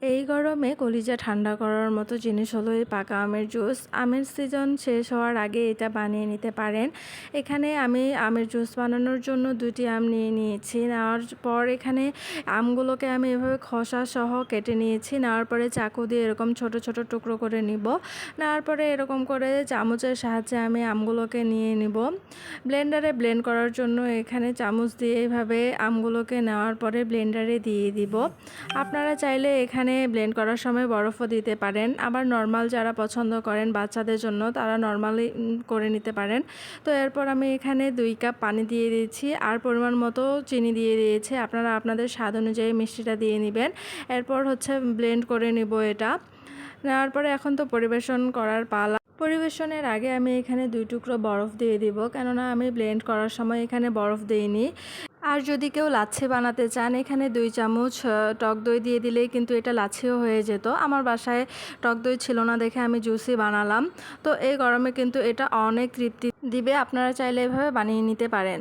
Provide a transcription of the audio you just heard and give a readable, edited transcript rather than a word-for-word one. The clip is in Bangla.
এই গরমে কলিজা ঠান্ডা করার মতো জিনিস হলো এই পাকা আমের জুস। আমের সিজন শেষ হওয়ার আগে এটা বানিয়ে নিতে পারেন। এখানে আমি আমের জুস বানানোর জন্য 2টি আম নিয়ে নিয়েছি। নেওয়ার পর এখানে আমগুলোকে আমি এভাবে খোসা সহ কেটে নিয়েছি। নেওয়ার পরে চাকু দিয়ে এরকম ছোট ছোট টুকরো করে নিব। নেওয়ার পরে এরকম করে চামচের সাহায্যে আমি আমগুলোকে নিয়ে নিব। ব্লেন্ডারে ব্লেন্ড করার জন্য এখানে চামচ দিয়ে এইভাবে আমগুলোকে নেওয়ার পরে ব্লেন্ডারে দিয়ে দিব। আপনারা চাইলে এখানে ব্লেন্ড করার সময় বরফও দিতে পারেন। আবার নর্মাল যারা পছন্দ করেন বাচ্চাদের জন্য তারা নর্মালি করে নিতে পারেন। তো এরপর আমি এখানে 2 কাপ পানি দিয়ে দিয়েছি আর পরিমাণ মতো চিনি দিয়ে দিয়েছি। আপনারা আপনাদের স্বাদ অনুযায়ী মিষ্টিটা দিয়ে নেবেন। এরপর হচ্ছে ব্লেন্ড করে নিব এটা। নেওয়ার পরে এখন তো পরিবেশন করার পালা। পরিবেশনের আগে আমি এখানে 2 টুকরো বরফ দিয়ে দিব, কেননা আমি ব্লেন্ড করার সময় এখানে বরফ দিইনি। আর যদি কেউ লাচ্ছি বানাতে চান এখানে 2 চামচ টক দই দিয়ে দিলেই কিন্তু এটা লাচ্ছিও হয়ে যেত। আমার বাসায় টক দই ছিল না দেখে আমি জুসই বানালাম। তো এই গরমে কিন্তু এটা অনেক তৃপ্তি দিবে। আপনারা চাইলে এভাবে বানিয়ে নিতে পারেন।